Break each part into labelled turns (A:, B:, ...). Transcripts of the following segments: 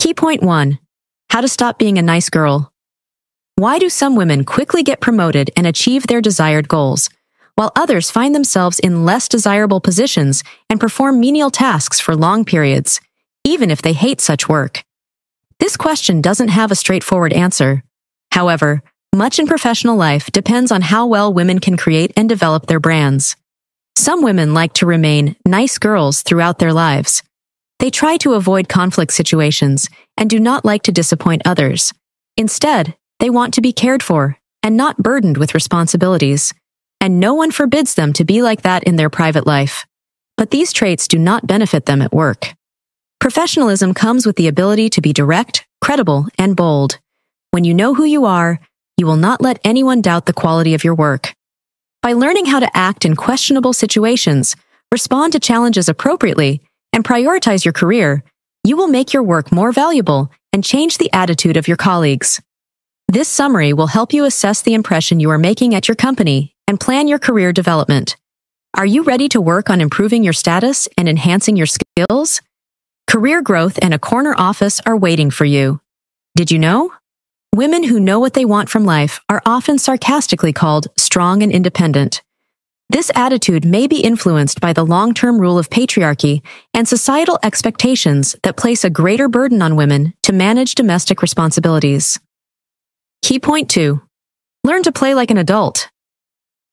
A: Key point 1. How to stop being a nice girl. Why do some women quickly get promoted and achieve their desired goals, while others find themselves in less desirable positions and perform menial tasks for long periods, even if they hate such work? This question doesn't have a straightforward answer. However, much in professional life depends on how well women can create and develop their brands. Some women like to remain nice girls throughout their lives. They try to avoid conflict situations and do not like to disappoint others. Instead, they want to be cared for and not burdened with responsibilities. And no one forbids them to be like that in their private life. But these traits do not benefit them at work. Professionalism comes with the ability to be direct, credible, and bold. When you know who you are, you will not let anyone doubt the quality of your work. By learning how to act in questionable situations, respond to challenges appropriately, and prioritize your career, you will make your work more valuable and change the attitude of your colleagues. This summary will help you assess the impression you are making at your company and plan your career development. Are you ready to work on improving your status and enhancing your skills? Career growth and a corner office are waiting for you. Did you know? Women who know what they want from life are often sarcastically called strong and independent. This attitude may be influenced by the long-term rule of patriarchy and societal expectations that place a greater burden on women to manage domestic responsibilities. Key point 2. Learn to play like an adult.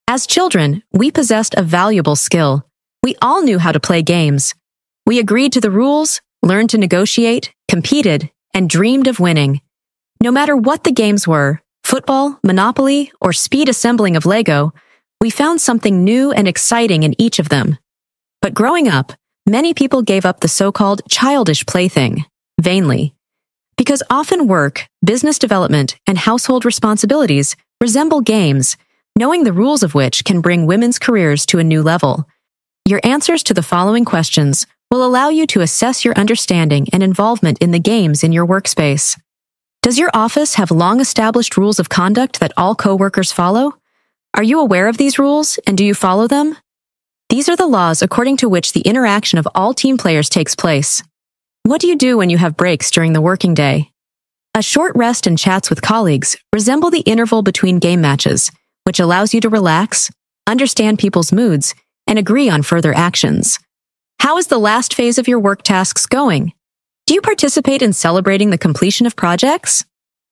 A: As children, we possessed a valuable skill. We all knew how to play games. We agreed to the rules, learned to negotiate, competed, and dreamed of winning. No matter what the games were, football, Monopoly, or speed assembling of Lego, we found something new and exciting in each of them. But growing up, many people gave up the so-called childish plaything, vainly. Because often work, business development, and household responsibilities resemble games, knowing the rules of which can bring women's careers to a new level. Your answers to the following questions will allow you to assess your understanding and involvement in the games in your workspace. Does your office have long-established rules of conduct that all coworkers follow? Are you aware of these rules, and do you follow them? These are the laws according to which the interaction of all team players takes place. What do you do when you have breaks during the working day? A short rest and chats with colleagues resemble the interval between game matches, which allows you to relax, understand people's moods, and agree on further actions. How is the last phase of your work tasks going? Do you participate in celebrating the completion of projects?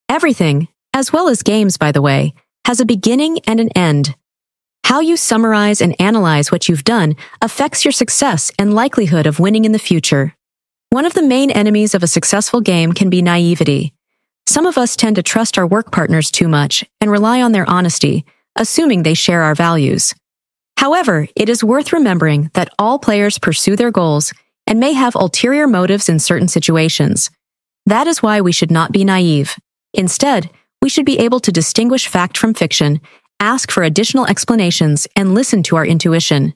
A: Everything, as well as games, by the way, has a beginning and an end. How you summarize and analyze what you've done affects your success and likelihood of winning in the future. One of the main enemies of a successful game can be naivety. Some of us tend to trust our work partners too much and rely on their honesty, assuming they share our values. However, it is worth remembering that all players pursue their goals and may have ulterior motives in certain situations. That is why we should not be naive. Instead, we should be able to distinguish fact from fiction, ask for additional explanations, and listen to our intuition.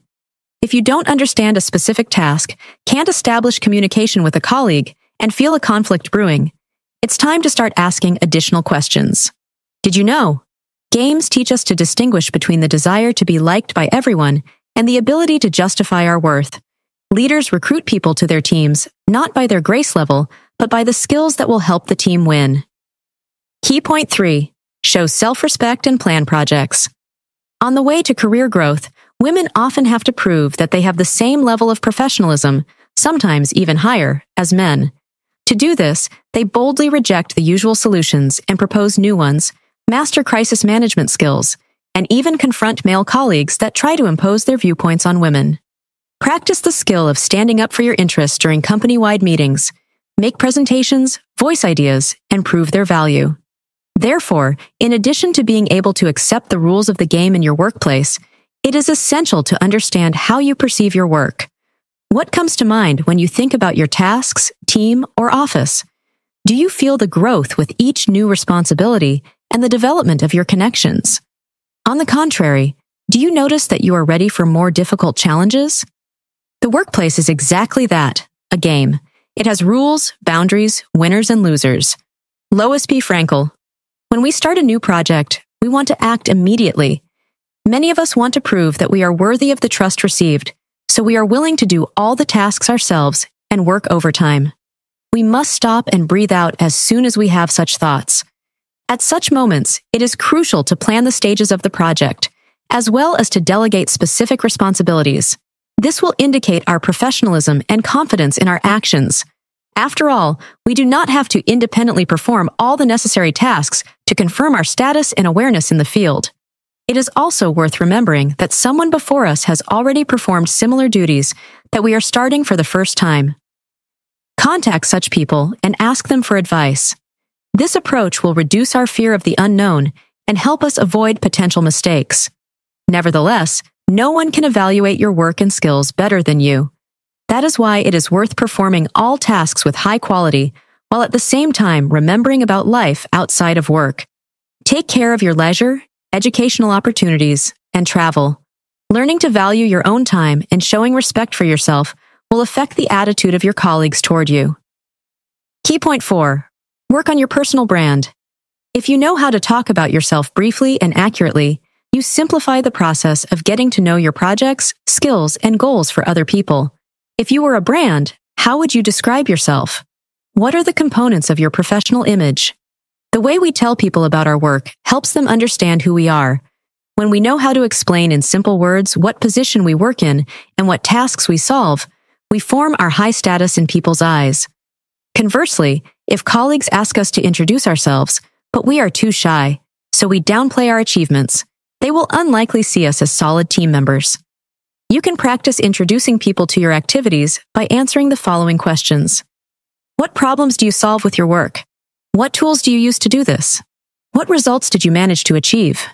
A: If you don't understand a specific task, can't establish communication with a colleague, and feel a conflict brewing, it's time to start asking additional questions. Did you know? Games teach us to distinguish between the desire to be liked by everyone and the ability to justify our worth. Leaders recruit people to their teams not by their grace level, but by the skills that will help the team win. Key point 3. Show self-respect and plan projects. On the way to career growth, women often have to prove that they have the same level of professionalism, sometimes even higher, as men. To do this, they boldly reject the usual solutions and propose new ones, master crisis management skills, and even confront male colleagues that try to impose their viewpoints on women. Practice the skill of standing up for your interests during company-wide meetings. Make presentations, voice ideas, and prove their value. Therefore, in addition to being able to accept the rules of the game in your workplace, it is essential to understand how you perceive your work. What comes to mind when you think about your tasks, team, or office? Do you feel the growth with each new responsibility and the development of your connections? On the contrary, do you notice that you are ready for more difficult challenges? The workplace is exactly that, a game. It has rules, boundaries, winners, and losers. Lois P. Frankel. When we start a new project, we want to act immediately. Many of us want to prove that we are worthy of the trust received, so we are willing to do all the tasks ourselves and work overtime. We must stop and breathe out as soon as we have such thoughts. At such moments, it is crucial to plan the stages of the project, as well as to delegate specific responsibilities. This will indicate our professionalism and confidence in our actions. After all, we do not have to independently perform all the necessary tasks to confirm our status and awareness in the field. It is also worth remembering that someone before us has already performed similar duties that we are starting for the first time. Contact such people and ask them for advice. This approach will reduce our fear of the unknown and help us avoid potential mistakes. Nevertheless, no one can evaluate your work and skills better than you. That is why it is worth performing all tasks with high quality, while at the same time remembering about life outside of work. Take care of your leisure, educational opportunities, and travel. Learning to value your own time and showing respect for yourself will affect the attitude of your colleagues toward you. Key point 4. Work on your personal brand. If you know how to talk about yourself briefly and accurately, you simplify the process of getting to know your projects, skills, and goals for other people. If you were a brand, how would you describe yourself? What are the components of your professional image? The way we tell people about our work helps them understand who we are. When we know how to explain in simple words what position we work in and what tasks we solve, we form our high status in people's eyes. Conversely, if colleagues ask us to introduce ourselves, but we are too shy, so we downplay our achievements, they will unlikely see us as solid team members. You can practice introducing people to your activities by answering the following questions. What problems do you solve with your work? What tools do you use to do this? What results did you manage to achieve?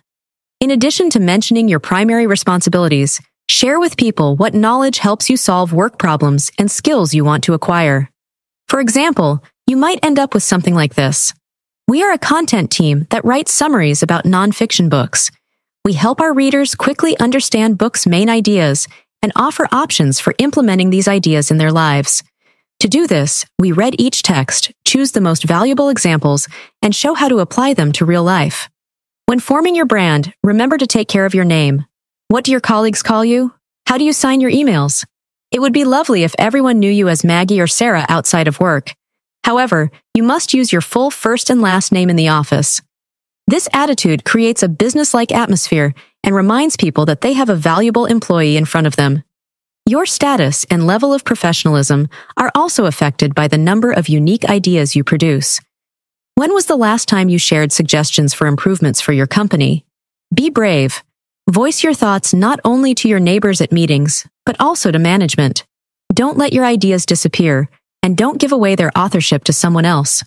A: In addition to mentioning your primary responsibilities, share with people what knowledge helps you solve work problems and skills you want to acquire. For example, you might end up with something like this. We are a content team that writes summaries about nonfiction books. We help our readers quickly understand books' main ideas and offer options for implementing these ideas in their lives. To do this, we read each text, choose the most valuable examples, and show how to apply them to real life. When forming your brand, remember to take care of your name. What do your colleagues call you? How do you sign your emails? It would be lovely if everyone knew you as Maggie or Sarah outside of work. However, you must use your full first and last name in the office. This attitude creates a business-like atmosphere and reminds people that they have a valuable employee in front of them. Your status and level of professionalism are also affected by the number of unique ideas you produce. When was the last time you shared suggestions for improvements for your company? Be brave. Voice your thoughts not only to your neighbors at meetings, but also to management. Don't let your ideas disappear, and don't give away their authorship to someone else.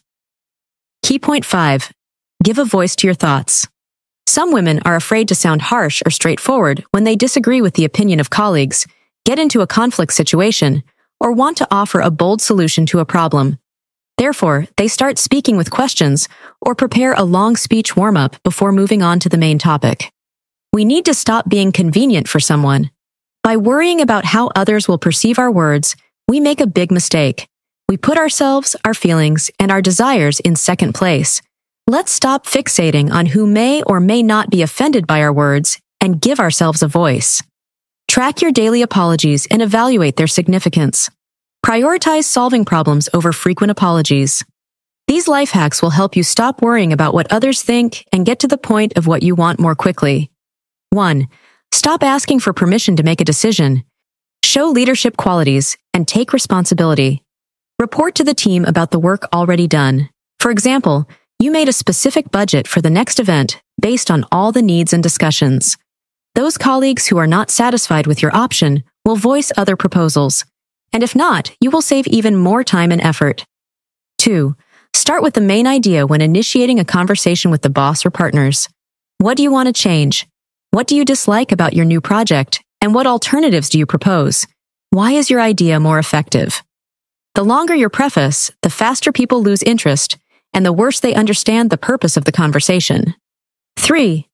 A: Key point 5. Give a voice to your thoughts. Some women are afraid to sound harsh or straightforward when they disagree with the opinion of colleagues, get into a conflict situation, or want to offer a bold solution to a problem. Therefore, they start speaking with questions or prepare a long speech warm-up before moving on to the main topic. We need to stop being convenient for someone. By worrying about how others will perceive our words, we make a big mistake. We put ourselves, our feelings, and our desires in second place. Let's stop fixating on who may or may not be offended by our words and give ourselves a voice. Track your daily apologies and evaluate their significance. Prioritize solving problems over frequent apologies. These life hacks will help you stop worrying about what others think and get to the point of what you want more quickly. 1. Stop asking for permission to make a decision. Show leadership qualities and take responsibility. Report to the team about the work already done. For example, you made a specific budget for the next event based on all the needs and discussions. Those colleagues who are not satisfied with your option will voice other proposals. And if not, you will save even more time and effort. 2. Start with the main idea when initiating a conversation with the boss or partners. What do you want to change? What do you dislike about your new project? And what alternatives do you propose? Why is your idea more effective? The longer your preface, the faster people lose interest, and the worse they understand the purpose of the conversation. 3.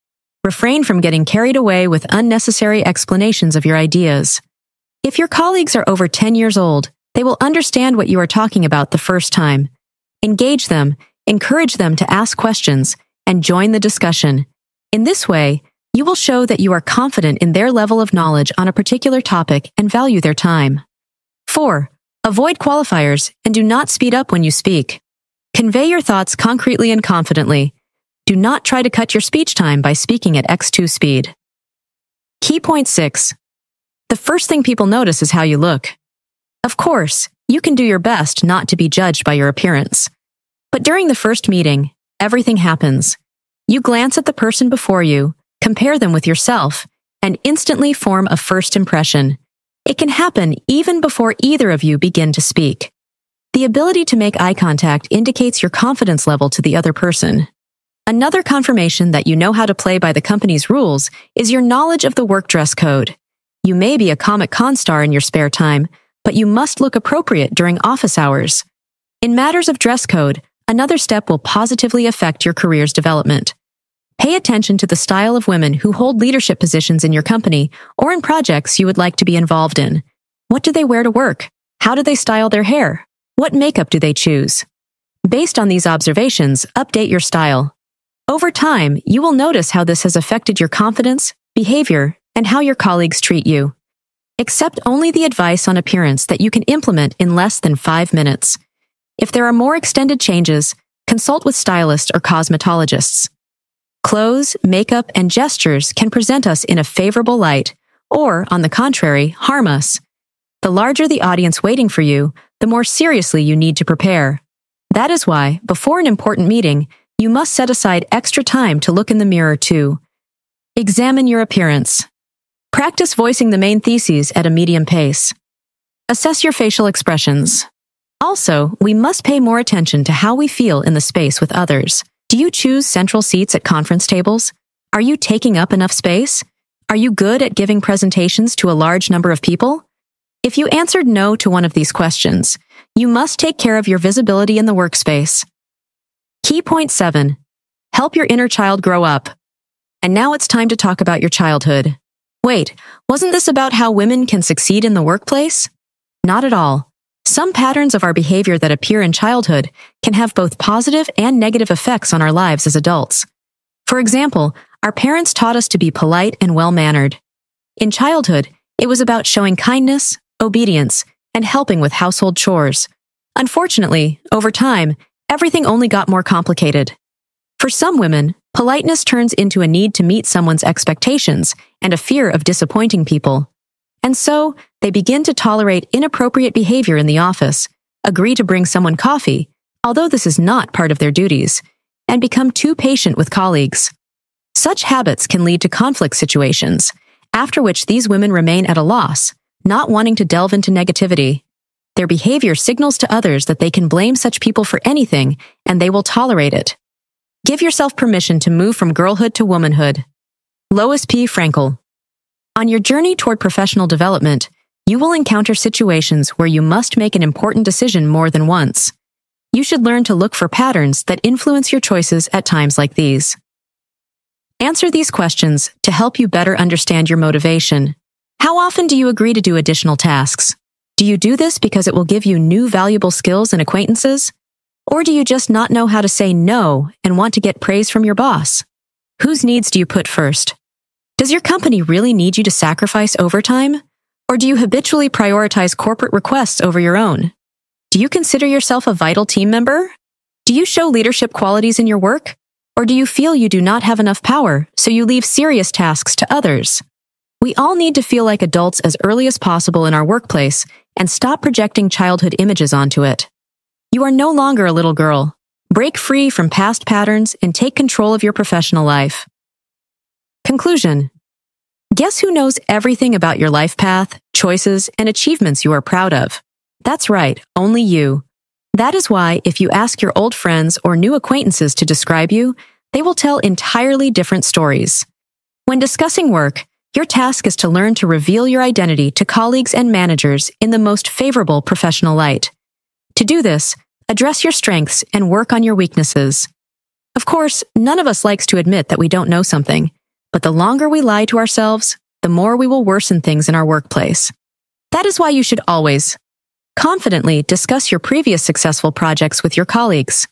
A: Refrain from getting carried away with unnecessary explanations of your ideas. If your colleagues are over 10 years old, they will understand what you are talking about the first time. Engage them, encourage them to ask questions, and join the discussion. In this way, you will show that you are confident in their level of knowledge on a particular topic and value their time. 4. Avoid qualifiers and do not speed up when you speak. Convey your thoughts concretely and confidently. Do not try to cut your speech time by speaking at X2 speed. Key point 6. The first thing people notice is how you look. Of course, you can do your best not to be judged by your appearance. But during the first meeting, everything happens. You glance at the person before you, compare them with yourself, and instantly form a first impression. It can happen even before either of you begin to speak. The ability to make eye contact indicates your confidence level to the other person. Another confirmation that you know how to play by the company's rules is your knowledge of the work dress code. You may be a comic con star in your spare time, but you must look appropriate during office hours. In matters of dress code, another step will positively affect your career's development. Pay attention to the style of women who hold leadership positions in your company or in projects you would like to be involved in. What do they wear to work? How do they style their hair? What makeup do they choose? Based on these observations, update your style. Over time, you will notice how this has affected your confidence, behavior, and how your colleagues treat you. Accept only the advice on appearance that you can implement in less than 5 minutes. If there are more extended changes, consult with stylists or cosmetologists. Clothes, makeup, and gestures can present us in a favorable light, or, on the contrary, harm us. The larger the audience waiting for you, the more seriously you need to prepare. That is why, before an important meeting, you must set aside extra time to look in the mirror too. Examine your appearance. Practice voicing the main theses at a medium pace. Assess your facial expressions. Also, we must pay more attention to how we feel in the space with others. Do you choose central seats at conference tables? Are you taking up enough space? Are you good at giving presentations to a large number of people? If you answered no to one of these questions, you must take care of your visibility in the workspace. Key point 7. Help your inner child grow up. And now it's time to talk about your childhood. Wait, wasn't this about how women can succeed in the workplace? Not at all. Some patterns of our behavior that appear in childhood can have both positive and negative effects on our lives as adults. For example, our parents taught us to be polite and well-mannered. In childhood, it was about showing kindness, obedience, and helping with household chores. Unfortunately, over time, everything only got more complicated. For some women, politeness turns into a need to meet someone's expectations and a fear of disappointing people. And so, they begin to tolerate inappropriate behavior in the office, agree to bring someone coffee, although this is not part of their duties, and become too patient with colleagues. Such habits can lead to conflict situations, after which these women remain at a loss, not wanting to delve into negativity. Their behavior signals to others that they can blame such people for anything, and they will tolerate it. Give yourself permission to move from girlhood to womanhood. Lois P. Frankel. On your journey toward professional development, you will encounter situations where you must make an important decision more than once. You should learn to look for patterns that influence your choices at times like these. Answer these questions to help you better understand your motivation. How often do you agree to do additional tasks? Do you do this because it will give you new valuable skills and acquaintances? Or do you just not know how to say no and want to get praise from your boss? Whose needs do you put first? Does your company really need you to sacrifice overtime? Or do you habitually prioritize corporate requests over your own? Do you consider yourself a vital team member? Do you show leadership qualities in your work? Or do you feel you do not have enough power, so you leave serious tasks to others? We all need to feel like adults as early as possible in our workplace and stop projecting childhood images onto it. You are no longer a little girl. Break free from past patterns and take control of your professional life. Conclusion. Guess who knows everything about your life path, choices, and achievements you are proud of? That's right, only you. That is why if you ask your old friends or new acquaintances to describe you, they will tell entirely different stories. When discussing work, your task is to learn to reveal your identity to colleagues and managers in the most favorable professional light. To do this, address your strengths and work on your weaknesses. Of course, none of us likes to admit that we don't know something, but the longer we lie to ourselves, the more we will worsen things in our workplace. That is why you should always confidently discuss your previous successful projects with your colleagues.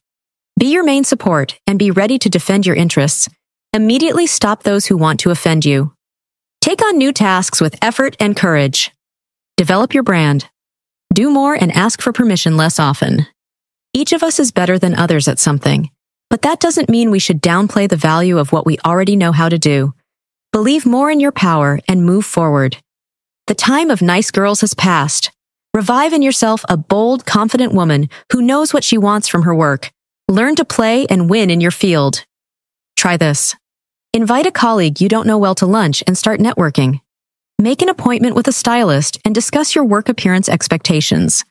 A: Be your main support and be ready to defend your interests. Immediately stop those who want to offend you. Take on new tasks with effort and courage. Develop your brand. Do more and ask for permission less often. Each of us is better than others at something, but that doesn't mean we should downplay the value of what we already know how to do. Believe more in your power and move forward. The time of nice girls has passed. Revive in yourself a bold, confident woman who knows what she wants from her work. Learn to play and win in your field. Try this. Invite a colleague you don't know well to lunch and start networking. Make an appointment with a stylist and discuss your work appearance expectations.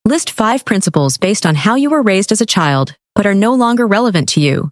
A: List 5 principles based on how you were raised as a child, but are no longer relevant to you.